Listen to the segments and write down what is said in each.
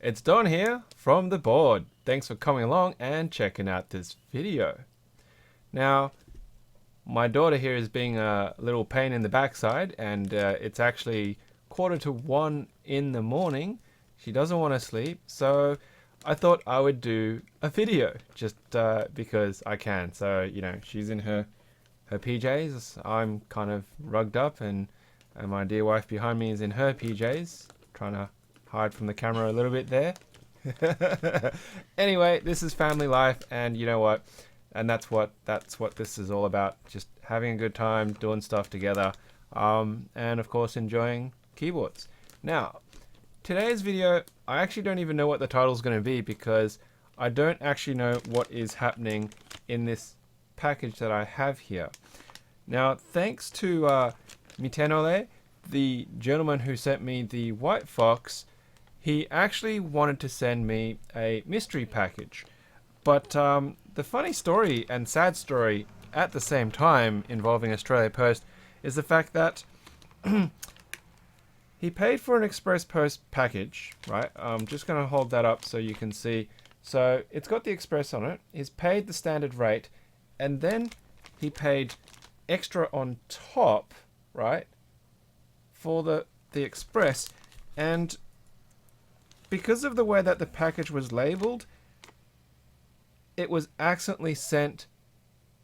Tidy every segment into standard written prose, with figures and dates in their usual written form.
It's Don here from the board. Thanks for coming along and checking out this video. Now, my daughter here is being a little pain in the backside, and it's actually 1:45 in the morning. She doesn't want to sleep, so I thought I would do a video just because I can. So, you know, she's in her PJs. I'm kind of rugged up, and my dear wife behind me is in her PJs, trying to hide from the camera a little bit there. Anyway, this is family life, and you know what? And that's what this is all about. Just having a good time, doing stuff together, and of course enjoying keyboards. Now, today's video, I actually don't even know what the title is going to be because I don't actually know what is happening in this package that I have here. Now, thanks to Mitenolet, the gentleman who sent me the White Fox, he actually wanted to send me a mystery package. But the funny story and sad story at the same time involving Australia Post is the fact that he paid for an Express Post package, right? I'm just going to hold that up so you can see. So it's got the Express on it. He's paid the standard rate, and then he paid extra on top, right, for the Express. And because of the way that the package was labeled, it was accidentally sent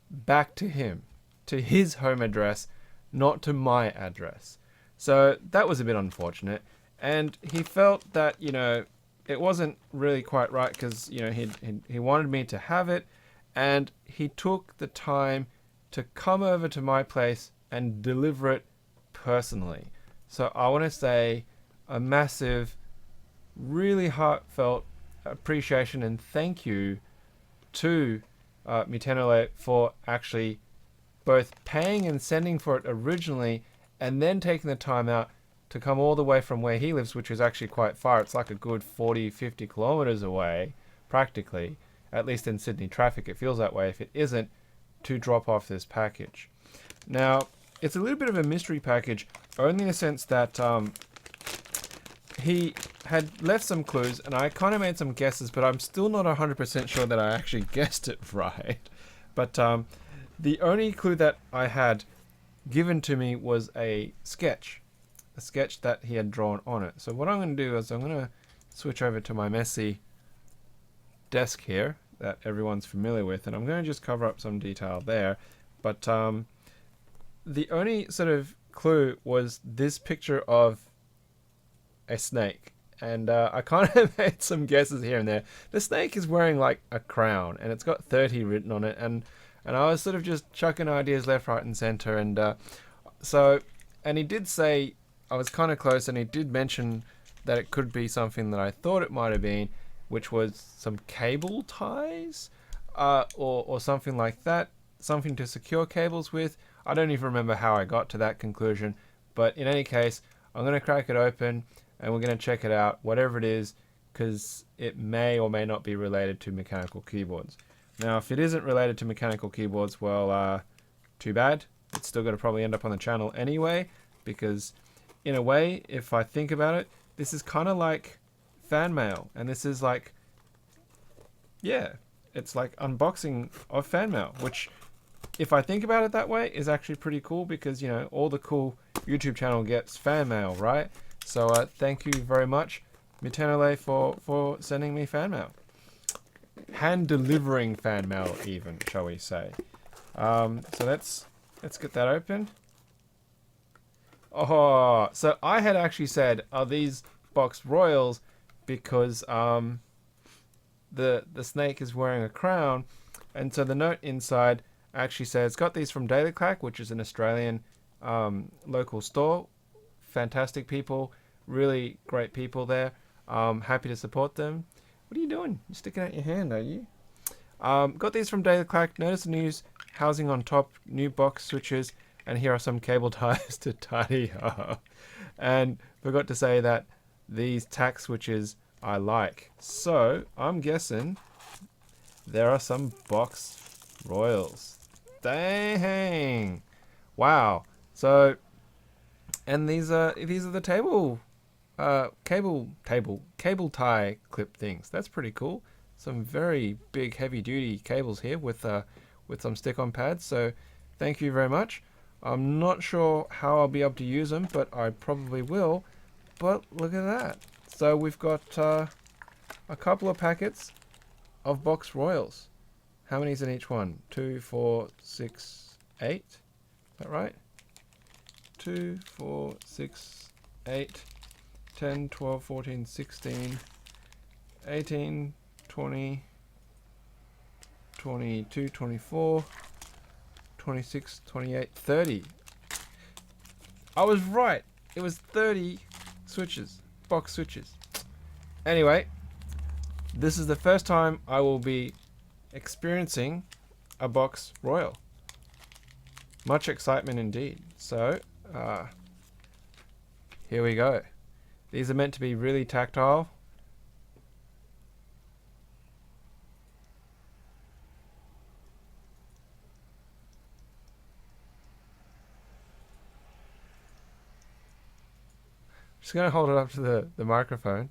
back to him, to his home address, not to my address. So that was a bit unfortunate. And he felt that, you know, it wasn't really quite right because, you know, he wanted me to have it, and he took the time to come over to my place and deliver it personally. So I want to say a massive, really heartfelt appreciation and thank you to Mitenolet for actually both paying and sending for it originally, and then taking the time out to come all the way from where he lives, which is actually quite far. It's like a good 40-50 kilometers away, practically, at least in Sydney traffic. It feels that way if it isn't, to drop off this package. Now, it's a little bit of a mystery package, only in the sense that he had left some clues, and I kind of made some guesses, but I'm still not 100% sure that I actually guessed it right. But the only clue that I had given to me was a sketch that he had drawn on it. So what I'm going to do is I'm going to switch over to my messy desk here that everyone's familiar with, and I'm going to just cover up some detail there. But the only sort of clue was this picture of a snake, and I kind of made some guesses here and there. The snake is wearing like a crown, and it's got 30 written on it, and I was sort of just chucking ideas left, right, and center, and and he did say I was kind of close, and he did mention that it could be something that I thought it might have been, which was some cable ties, or something like that, something to secure cables with. I don't even remember how I got to that conclusion, but in any case, I'm going to crack it open, and we're going to check it out, whatever it is, because it may or may not be related to mechanical keyboards. Now, if it isn't related to mechanical keyboards, well, too bad. It's still going to probably end up on the channel anyway, because in a way, if I think about it, this is kind of like fan mail, and this is like, yeah, it's like unboxing of fan mail, which, if I think about it that way, is actually pretty cool, because, you know, all the cool YouTube channel gets fan mail, right? So thank you very much, Mitenolet, for sending me fan mail. Hand delivering fan mail, even, shall we say. So let's get that open. Oh, so I had actually said, are these box royals, because the snake is wearing a crown, and so the note inside actually says, got these from Daily Clack, which is an Australian local store. Fantastic people, really great people there. Happy to support them. What are you doing? You're sticking out your hand, are you? Got these from Daily Clack. Notice the news, housing on top, new box switches, and here are some cable ties to tidy up. And forgot to say that these tack switches I like. So I'm guessing there are some box royals. Dang! Wow. So, and these are the table cable tie clip things. That's pretty cool. Some very big heavy duty cables here with some stick-on pads. So thank you very much. I'm not sure how I'll be able to use them, but I probably will. But look at that. So we've got a couple of packets of box royals. How many's in each one? 2, 4, 6, 8. Is that right? 2, 4, 6, 8, 10, 12, 14, 16, 18, 20, 22, 24, 26, 28, 30. I was right. It was 30 switches, box switches. Anyway, this is the first time I will be experiencing a box royal. Much excitement indeed. So, here we go. These are meant to be really tactile. Just going to hold it up to the microphone.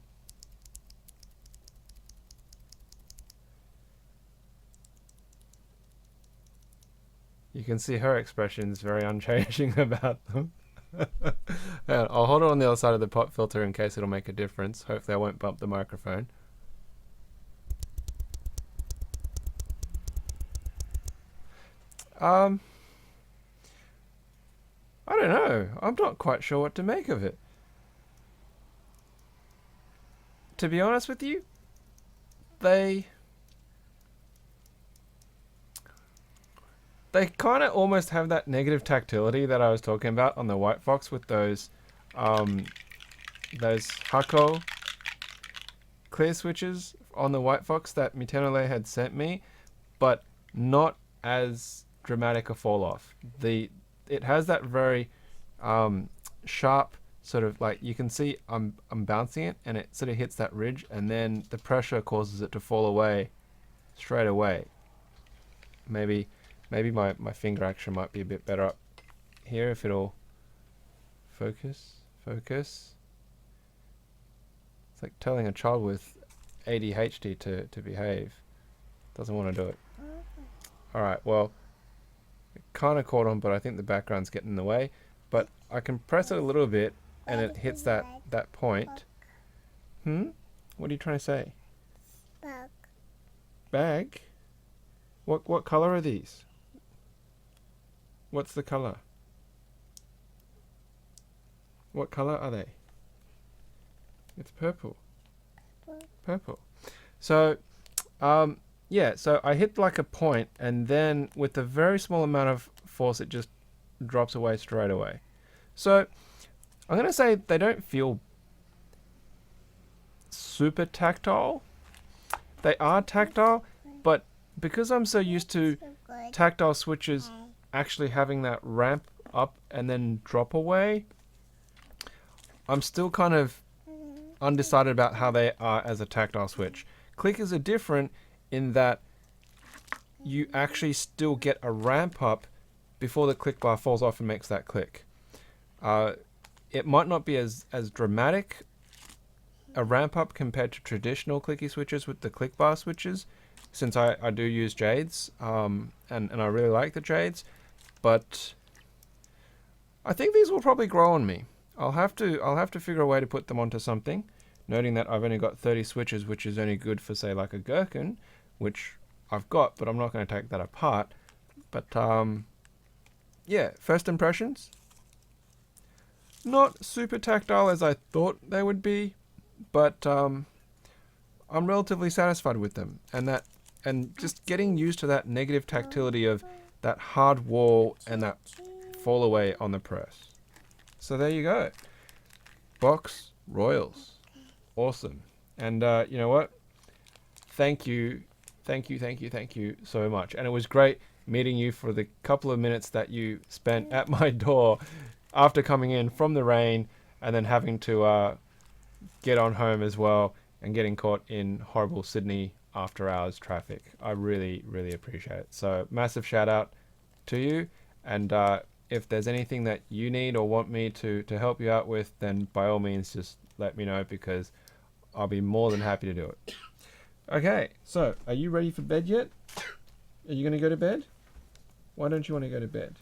You can see her expression is very unchanging about them. I'll hold it on the other side of the pop filter in case it'll make a difference. Hopefully I won't bump the microphone. I don't know. I'm not quite sure what to make of it. To be honest with you, they kind of almost have that negative tactility that I was talking about on the White Fox with those Hako Clear switches on the White Fox that Mitenolet had sent me, but not as dramatic a fall off. It has that very sharp sort of, like, you can see I'm bouncing it and it sort of hits that ridge, and then the pressure causes it to fall away straight away. Maybe my finger action might be a bit better up here if it'll focus. It's like telling a child with ADHD to behave. Doesn't want to do it. Alright, well, it kind of caught on, but I think the background's getting in the way. But I can press it a little bit and it hits that point. What are you trying to say? Bag? What color are these? What's the color? What color are they? It's purple. Purple. So, yeah, so I hit like a point, and then with a very small amount of force, it just drops away straight away. So, I'm going to say they don't feel super tactile. They are tactile, but because I'm so used to tactile switches actually having that ramp up and then drop away, I'm still kind of undecided about how they are as a tactile switch. Clickers are different in that you actually still get a ramp up before the click bar falls off and makes that click. It might not be as dramatic a ramp up compared to traditional clicky switches with the click bar switches, since I do use Jades, and I really like the Jades, but I think these will probably grow on me. I'll have to figure a way to put them onto something, noting that I've only got 30 switches, which is only good for, say, like a gherkin, which I've got, but I'm not going to take that apart. But yeah, first impressions, not super tactile as I thought they would be, but I'm relatively satisfied with them, and just getting used to that negative tactility of that hard wall and that fall away on the press. So there you go. Box Royals. Awesome. And you know what? Thank you so much. And it was great meeting you for the couple of minutes that you spent at my door after coming in from the rain and then having to get on home as well and getting caught in horrible Sydney after hours traffic. I really appreciate it. So massive shout out to you, and if there's anything that you need or want me to help you out with, then by all means just let me know, because I'll be more than happy to do it. Okay, so are you ready for bed yet? Are you going to go to bed? Why don't you want to go to bed?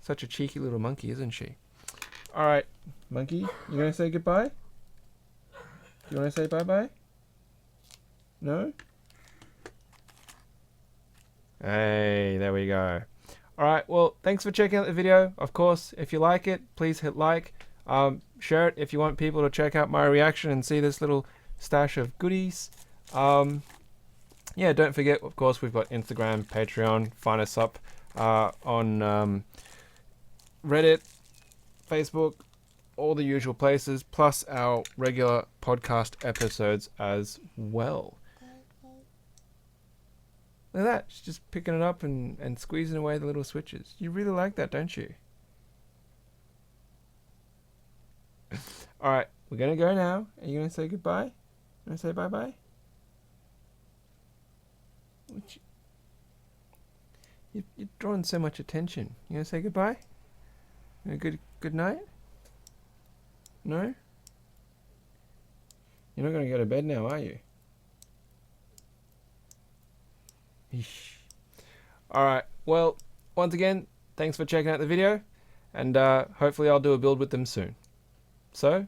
Such a cheeky little monkey, isn't she? All right, monkey, you going to say goodbye? You want to say bye-bye? No? Hey, there we go. All right, well, thanks for checking out the video. Of course, if you like it, please hit like. Share it if you want people to check out my reaction and see this little stash of goodies. Yeah, don't forget, of course, we've got Instagram, Patreon. Find us up on Reddit, Facebook, all the usual places, plus our regular podcast episodes as well. Look at that. She's just picking it up and squeezing away the little switches. You really like that, don't you? Alright, we're going to go now. Are you going to say goodbye? You going to say bye-bye? You're drawing so much attention. You going to say goodbye? Good night? No? You're not going to go to bed now, are you? Alright, well, once again, thanks for checking out the video, and hopefully I'll do a build with them soon. So,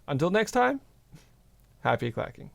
until next time, happy clacking.